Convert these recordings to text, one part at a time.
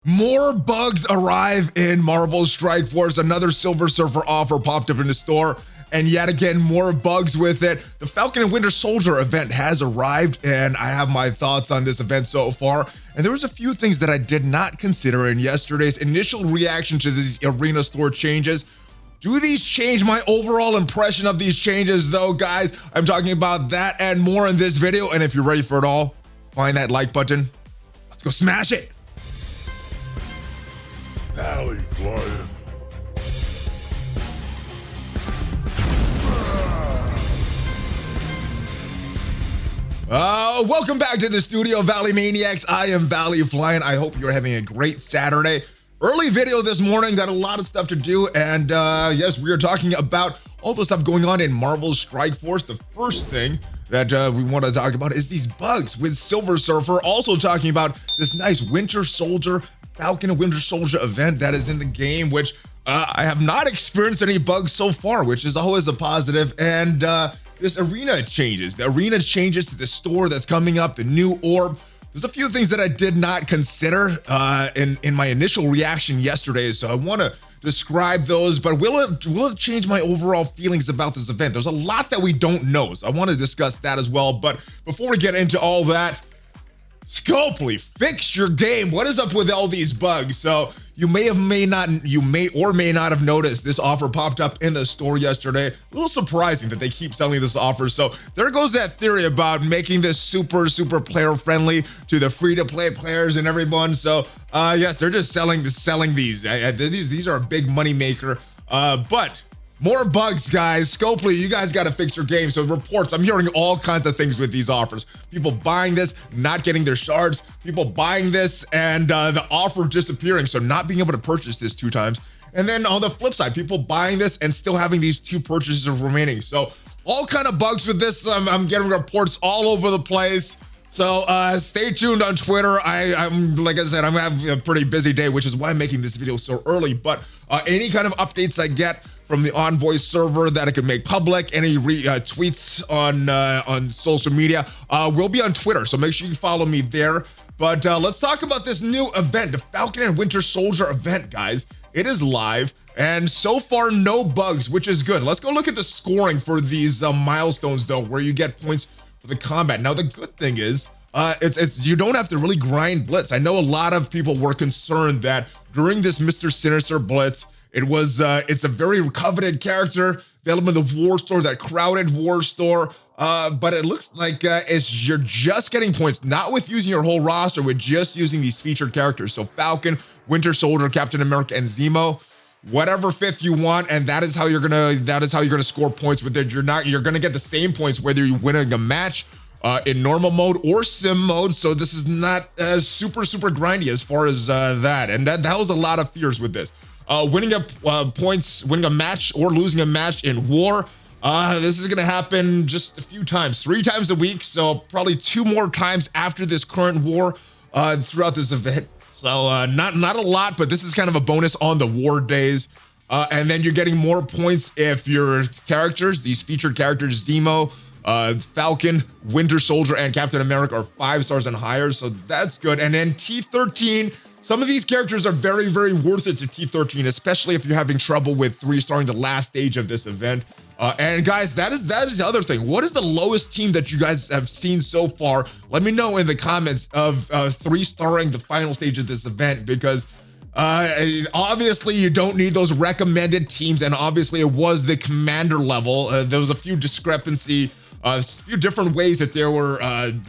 More bugs arrive in Marvel Strike Force. Another Silver Surfer offer popped up in the store, and yet again, more bugs with it. The Falcon and Winter Soldier event has arrived, and I have my thoughts on this event so far. And there was a few things that I did not consider in yesterday's initial reaction to these arena store changes. Do these change my overall impression of these changes though, guys? I'm talking about that and more in this video. And if you're ready for it all, find that like button. Let's go smash it. ValleyFlyin. Welcome back to the studio, Valley Maniacs. I am ValleyFlyin. I hope you're having a great Saturday. Early video this morning, got a lot of stuff to do, and yes, we are talking about all the stuff going on in Marvel Strike Force. The first thing that we want to talk about is these bugs with Silver Surfer. Also talking about this nice Winter Soldier, Falcon and Winter Soldier event that is in the game, which I have not experienced any bugs so far, which is always a positive. And this arena changes. The arena changes to the store that's coming up, the new orb. There's a few things that I did not consider in my initial reaction yesterday, so I want to describe those, but will it change my overall feelings about this event? There's a lot that we don't know, so I want to discuss that as well. But before we get into all that, Scopely, fix your game. What is up with all these bugs? So you may or may not have noticed this offer popped up in the store yesterday. A little surprising that they keep selling this offer. So there goes that theory about making this super player friendly to the free-to-play players and everyone. So yes, they're just selling these. These are a big money maker. But more bugs, guys. Scopely, you guys got to fix your game. So reports, I'm hearing all kinds of things with these offers. People buying this, not getting their shards. People buying this and the offer disappearing. So not being able to purchase this 2 times. And then on the flip side, people buying this and still having these 2 purchases remaining. So all kind of bugs with this. I'm getting reports all over the place. So stay tuned on Twitter. I'm like I said, I'm having a pretty busy day, which is why I'm making this video so early. But any kind of updates I get from the Envoy server that I can make public, any tweets on social media, will be on Twitter. So make sure you follow me there. But let's talk about this new event, the Falcon and Winter Soldier event, guys. It is live, and so far no bugs, which is good. Let's go look at the scoring for these milestones, though, where you get points for the combat. Now, the good thing is, you don't have to really grind Blitz. I know a lot of people were concerned that during this Mr. Sinister Blitz, it's a very coveted character available in the war store, that crowded war store. But it looks like you're just getting points, not with using your whole roster, with just using these featured characters. So Falcon, Winter Soldier, Captain America, and Zemo, whatever 5th you want, and that is how you're gonna score points with it. You're gonna get the same points whether you're winning a match in normal mode or sim mode. So this is not super grindy as far as that. And that was a lot of fears with this. Winning a match or losing a match in war. This is going to happen just a few times, 3 times a week. So probably 2 more times after this current war throughout this event. So not a lot, but this is kind of a bonus on the war days. And then you're getting more points if your characters, these featured characters, Zemo, Falcon, Winter Soldier, and Captain America are 5 stars and higher. So that's good. And then T13. Some of these characters are very worth it to T13, especially if you're having trouble with 3-starring the last stage of this event. And guys, that is the other thing. What is the lowest team that you guys have seen so far? Let me know in the comments of 3-starring the final stage of this event, because obviously you don't need those recommended teams, and obviously it was the commander level. There was a few discrepancy, a few different ways that they were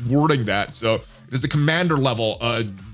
wording that. So it is the commander level,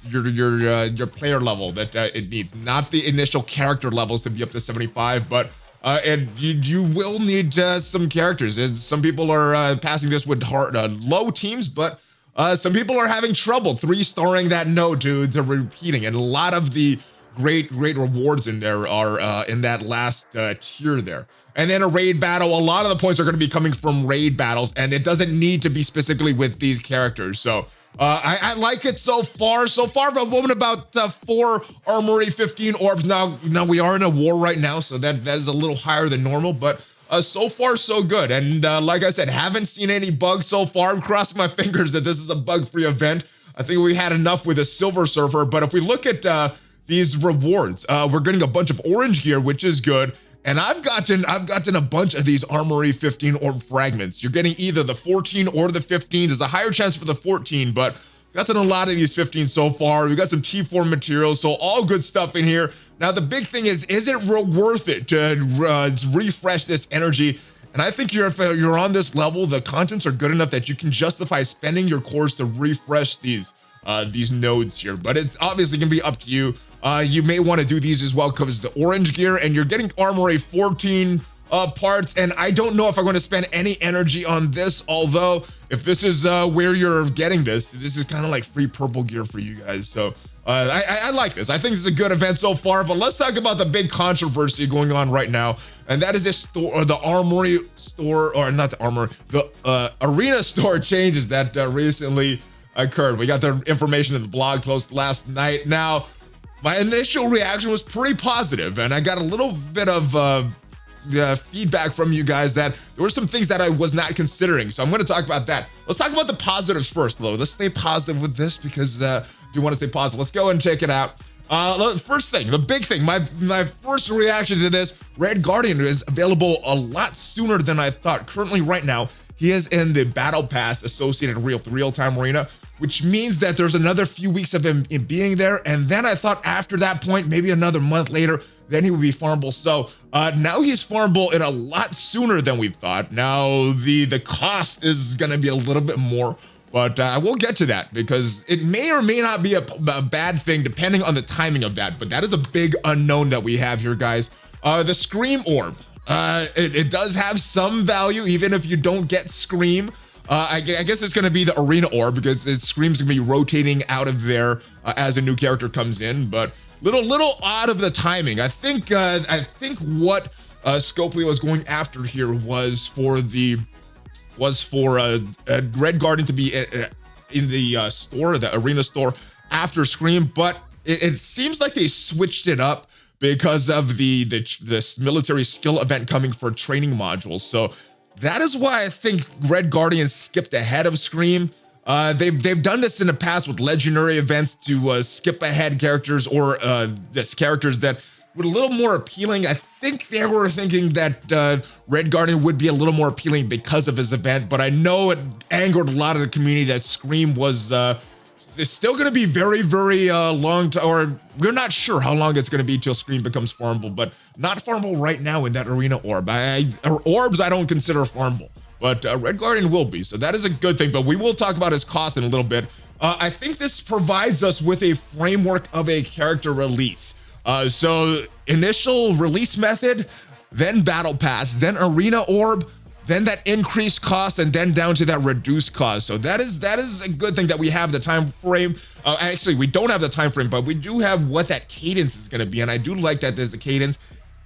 your player level that it needs, not the initial character levels to be up to 75, but and you will need some characters. And some people are passing this with low teams, but some people are having trouble 3-starring that node to repeating, and a lot of the great rewards in there are in that last tier there. And then a raid battle, a lot of the points are going to be coming from raid battles, and it doesn't need to be specifically with these characters. So I like it so far. But woman, about 4 armory, 15 orbs. Now we are in a war right now, so that is a little higher than normal, but so far so good. And like I said, haven't seen any bugs so far. I'm crossing my fingers that this is a bug-free event. I think we had enough with a Silver Surfer, but if we look at these rewards. We're getting a bunch of orange gear, which is good. And I've gotten a bunch of these Armory 15 orb fragments. You're getting either the 14 or the 15. There's a higher chance for the 14, but gotten a lot of these 15 so far. We got some T4 materials, so all good stuff in here. Now the big thing is it worth it to refresh this energy? And I think if you're on this level, the contents are good enough that you can justify spending your cores to refresh these nodes here. But it's obviously gonna be up to you. You may want to do these as well because the orange gear, and you're getting Armory 14 parts, and I don't know if I'm going to spend any energy on this, although if this is where you're getting this is kind of like free purple gear for you guys. So I like this. I think this is a good event so far, but let's talk about the big controversy going on right now, and that is this store, or the Armory store, or not the Armory, the Arena store changes that recently occurred. We got the information in the blog post last night. Now, my initial reaction was pretty positive, and I got a little bit of feedback from you guys that there were some things that I was not considering. So I'm going to talk about that. Let's talk about the positives first, though. Let's stay positive with this because do you want to stay positive? Let's go and check it out. First thing, the big thing, my first reaction to this, Red Guardian is available a lot sooner than I thought. Currently, right now, he is in the Battle Pass associated real-time arena, which means that there's another few weeks of him being there. And then I thought after that point, maybe another month later, then he would be farmable. So now he's farmable in a lot sooner than we thought. Now the cost is going to be a little bit more, but I will get to that because it may or may not be a bad thing depending on the timing of that. But that is a big unknown that we have here, guys. The Scream Orb, it does have some value even if you don't get Scream. I guess it's going to be the Arena Orb because Scream's going to be rotating out of there as a new character comes in, but little odd of the timing. I think what Scopely was going after here was for Red Guardian to be in the store, the Arena store after Scream, but it seems like they switched it up because of this military skill event coming for training modules. So that is why I think Red Guardian skipped ahead of Scream. They've done this in the past with legendary events to skip ahead characters or just characters that were a little more appealing. I think they were thinking that Red Guardian would be a little more appealing because of his event, but I know it angered a lot of the community that Scream was it's still going to be very, very long, or we're not sure how long it's going to be till Scream becomes farmable, but not farmable right now in that Arena Orb. Orbs I don't consider farmable, but Red Guardian will be, so that is a good thing, but we will talk about his cost in a little bit. I think this provides us with a framework of a character release. So initial release method, then Battle Pass, then Arena Orb, then that increased cost, and then down to that reduced cost. So that is a good thing that we have the time frame. Actually, we don't have the time frame, but we do have what that cadence is going to be, and I do like that there's a cadence.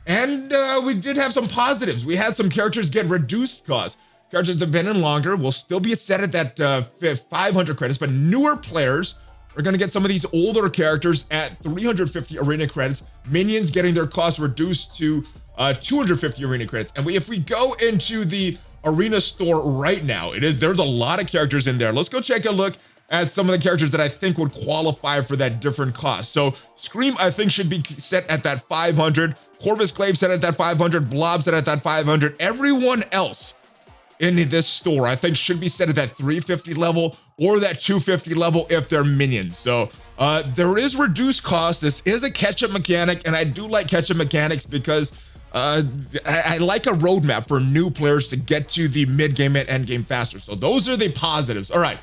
And we did have some positives. We had some characters get reduced cost. Characters that have been in longer will still be set at that 500 credits, but newer players are going to get some of these older characters at 350 arena credits. Minions getting their cost reduced to 250 arena credits. And if we go into the arena store right now, there's a lot of characters in there. Let's go take a look at some of the characters that I think would qualify for that different cost. So Scream, I think, should be set at that 500. Corvus Glaive set at that 500. Blob set at that 500. Everyone else in this store, I think, should be set at that 350 level or that 250 level if they're minions. So there is reduced cost. This is a catch-up mechanic, and I do like catch-up mechanics because I like a roadmap for new players to get to the mid-game and end-game faster. So those are the positives. All right.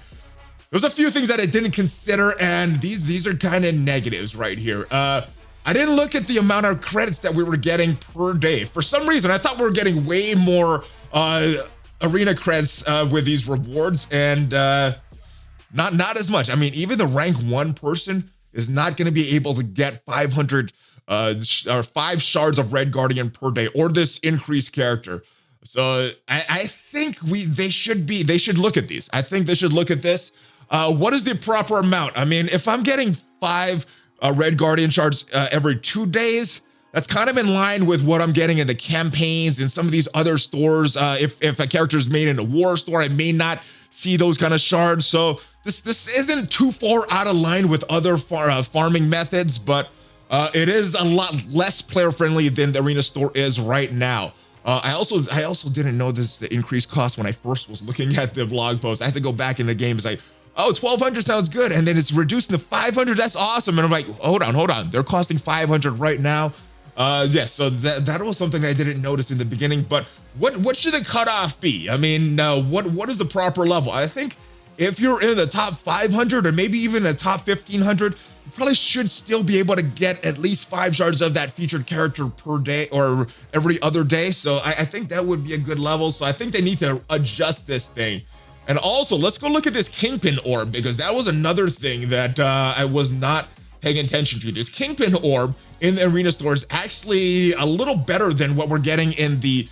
There's a few things that I didn't consider, and these are kind of negatives right here. I didn't look at the amount of credits that we were getting per day. For some reason, I thought we were getting way more arena credits with these rewards, and not as much. I mean, even the rank 1 person is not going to be able to get 500 or 5 shards of Red Guardian per day, or this increased character. So I think they should look at these. I think they should look at this. What is the proper amount? I mean, if I'm getting 5 Red Guardian shards every 2 days, that's kind of in line with what I'm getting in the campaigns and some of these other stores. If a character is made in a war store, I may not see those kind of shards. So this isn't too far out of line with other farming methods, but It is a lot less player friendly than the arena store is right now. I also didn't know the increased cost when I first was looking at the blog post. I had to go back in the game. It's like, oh, 1,200 sounds good, and then it's reduced to 500. That's awesome. And I'm like, hold on. They're costing 500 right now. Yes, so that was something I didn't notice in the beginning. But what should the cutoff be? I mean, what is the proper level? I think if you're in the top 500 or maybe even the top 1,500, you probably should still be able to get at least 5 shards of that featured character per day or every other day. So I think that would be a good level. So I think they need to adjust this thing. And also, let's go look at this Kingpin orb, because that was another thing that I was not paying attention to. This Kingpin orb in the arena store is actually a little better than what we're getting in the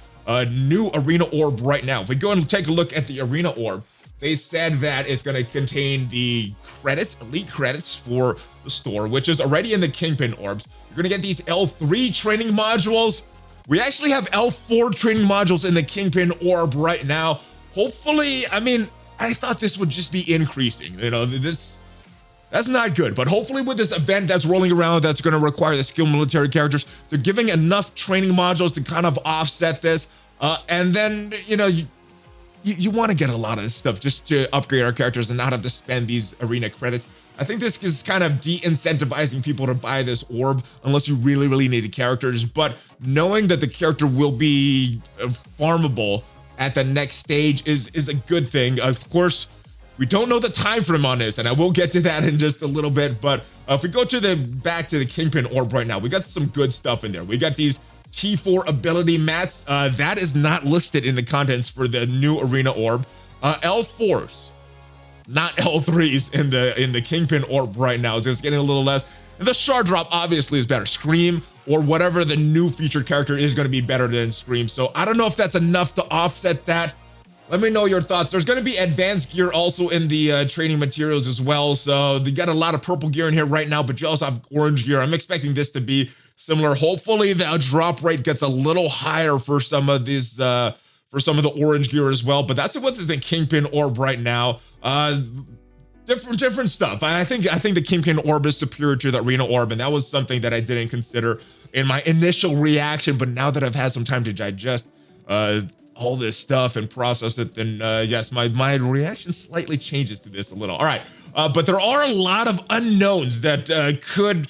new arena orb right now. If we go and take a look at the arena orb, they said that it's going to contain the credits, elite credits for the store, which is already in the Kingpin orbs. You're going to get these L3 training modules. We actually have L4 training modules in the Kingpin orb right now. Hopefully, I mean, I thought this would just be increasing. You know, that's not good. But hopefully with this event that's rolling around, that's going to require the skilled military characters, they're giving enough training modules to kind of offset this. And then, you know, you want to get a lot of this stuff just to upgrade our characters and not have to spend these arena credits. I think this is kind of de-incentivizing people to buy this orb unless you really, really need the characters. But knowing that the character will be farmable at the next stage is a good thing. Of course, we don't know the time frame on this, and I will get to that in just a little bit. But if we go to back to the Kingpin orb right now, we got some good stuff in there. We got these T4 ability mats. That is not listed in the contents for the new arena orb. L4s, not L3s in the Kingpin orb right now. So it's getting a little less. And the shard drop obviously is better. Scream or whatever the new featured character is going to be better than Scream. So I don't know if that's enough to offset that. Let me know your thoughts. There's going to be advanced gear also in the training materials as well. So they got a lot of purple gear in here right now, but you also have orange gear. I'm expecting this to be similar. Hopefully the drop rate gets a little higher for some of these, for some of the orange gear as well. But that's what's in the Kingpin orb right now. Different stuff. I think the Kingpin orb is superior to the arena orb, and that was something that I didn't consider in my initial reaction. But now that I've had some time to digest all this stuff and process it, then yes, my reaction slightly changes to this a little. All right, but there are a lot of unknowns that could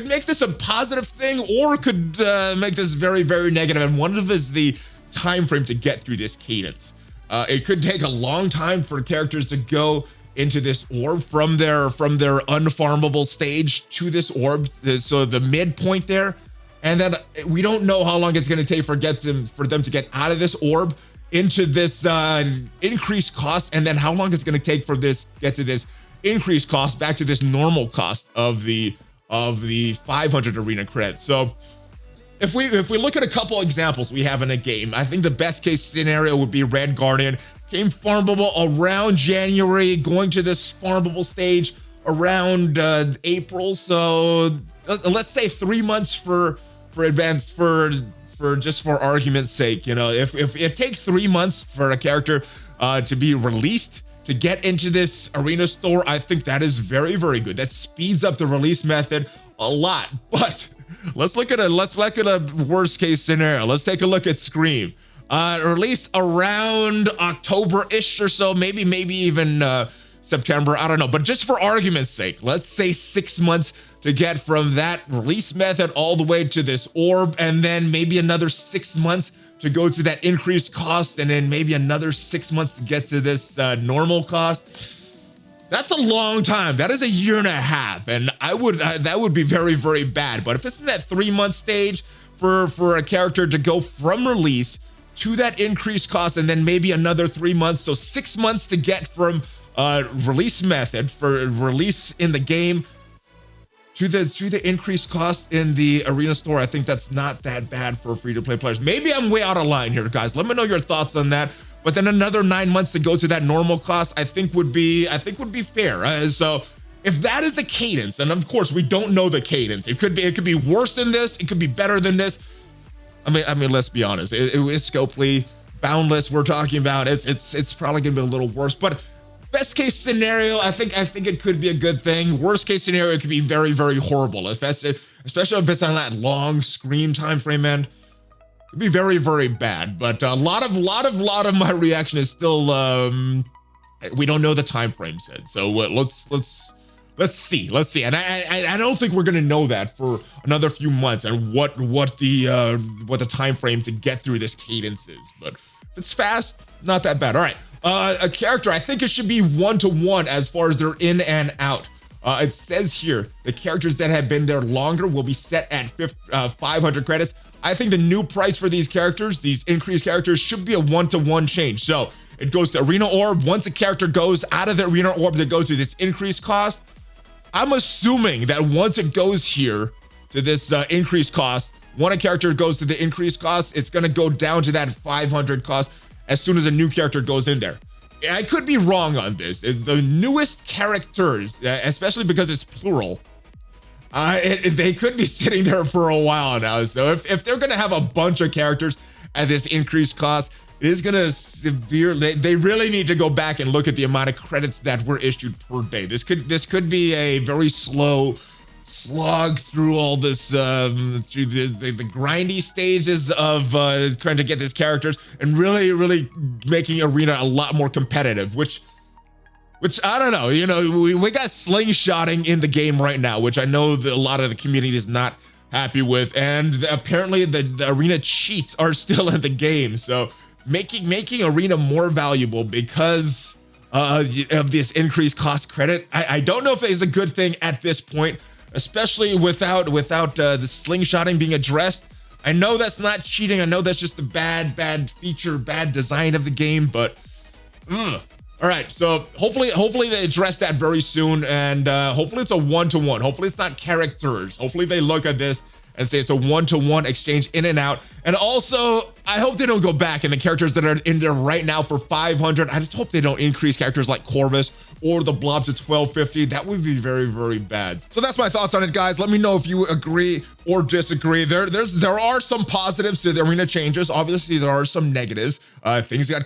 make this a positive thing, or could make this very, very negative. And one of them is the time frame to get through this cadence. It could take a long time for characters to go into this orb from their unfarmable stage to this orb, so the midpoint there. And then we don't know how long it's going to take for them to get out of this orb into this increased cost, and then how long it's going to take for this get to this increased cost back to this normal cost of the 500 arena credits. So if we look at a couple examples we have in a game, I think the best case scenario would be Red Guardian came farmable around January, going to this farmable stage around April. So let's say 3 months for advanced, for just for argument's sake. You know, if it takes 3 months for a character to be released to get into this arena store, I think that is very, very good. That speeds up the release method a lot. But let's look at a worst case scenario. Let's take a look at Scream. Released around October-ish or so, maybe even September, I don't know. But just for argument's sake, let's say 6 months to get from that release method all the way to this orb, and then maybe another 6 months to go to that increased cost, and then maybe another 6 months to get to this normal cost. That's a long time. That is a year and a half, and that would be very, very bad. But if it's in that 3 month stage for a character to go from release to that increased cost, and then maybe another 3 months, so 6 months to get from release method for release in the game to the increased cost in the arena store, I think that's not that bad for free-to-play players. Maybe I'm way out of line here, guys. Let me know your thoughts on that. But then another 9 months to go to that normal cost, I think would be fair. So if that is the cadence, and of course we don't know the cadence, it could be worse than this, it could be better than this. I mean, let's be honest. It is Scopely, Boundless. We're talking about it's probably gonna be a little worse. But Best case scenario, I think it could be a good thing. Worst case scenario, it could be very, very horrible, especially if it's on that long screen time frame end. It'd be very, very bad. But a lot of my reaction is still we don't know the time frame said. So let's see. And I don't think we're gonna know that for another few months and what the time frame to get through this cadence is. But if it's fast, not that bad. All right. A character, I think it should be 1-to-1 as far as they're in and out. It says here, the characters that have been there longer will be set at 500 credits. I think the new price for these characters, these increased characters, should be a 1-to-1 change. So it goes to Arena Orb. Once a character goes out of the Arena Orb, that goes to this increased cost. I'm assuming that once it goes here to this increased cost, when a character goes to the increased cost, it's going to go down to that 500 cost as soon as a new character goes in there. I could be wrong on this. The newest characters, especially because it's plural, they could be sitting there for a while now. So if they're going to have a bunch of characters at this increased cost, it is going to they really need to go back and look at the amount of credits that were issued per day. This could be a very slow slog through all this through the grindy stages of trying to get these characters and really making Arena a lot more competitive, which I don't know. You know, we got slingshotting in the game right now, which I know that a lot of the community is not happy with, and apparently the Arena cheats are still in the game. So making Arena more valuable because of this increased cost credit, I don't know if it is a good thing at this point, especially without the slingshotting being addressed. I know that's not cheating. I know that's just the bad feature, bad design of the game, but all right. So hopefully they address that very soon, and hopefully it's a 1-to-1. Hopefully it's not characters. Hopefully they look at this and say it's a 1-to-1 exchange in and out. And also, I hope they don't go back and the characters that are in there right now for 500. I just hope they don't increase characters like Corvus or the Blob to 1250. That would be very, very bad. So that's my thoughts on it, guys. Let me know if you agree or disagree. There are some positives to the Arena changes. Obviously, there are some negatives. Things are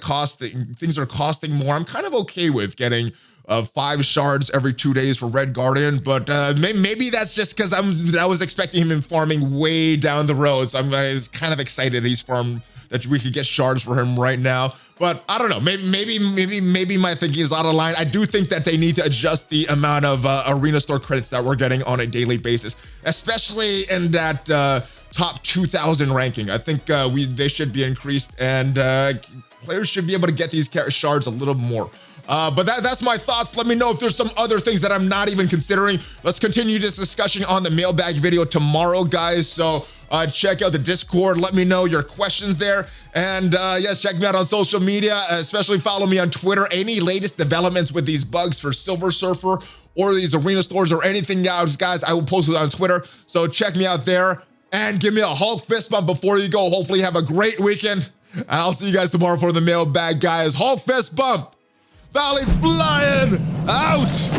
costing more. I'm kind of okay with getting 5 shards every 2 days for Red Guardian, but maybe that's just because I was expecting him farming way down the road. So I was kind of excited he's farmed, that we could get shards for him right now. But I don't know, maybe my thinking is out of line. I do think that they need to adjust the amount of Arena Store credits that we're getting on a daily basis, especially in that top 2,000 ranking. I think they should be increased, and players should be able to get these shards a little more. But that's my thoughts. Let me know if there's some other things that I'm not even considering. Let's continue this discussion on the mailbag video tomorrow, guys. So check out the Discord. Let me know your questions there. And yes, check me out on social media, especially follow me on Twitter. Any latest developments with these bugs for Silver Surfer or these Arena Stores or anything else, guys, I will post it on Twitter. So check me out there and give me a Hulk fist bump before you go. Hopefully have a great weekend. And I'll see you guys tomorrow for the mailbag, guys. Hulk fist bump. ValleyFlyin out!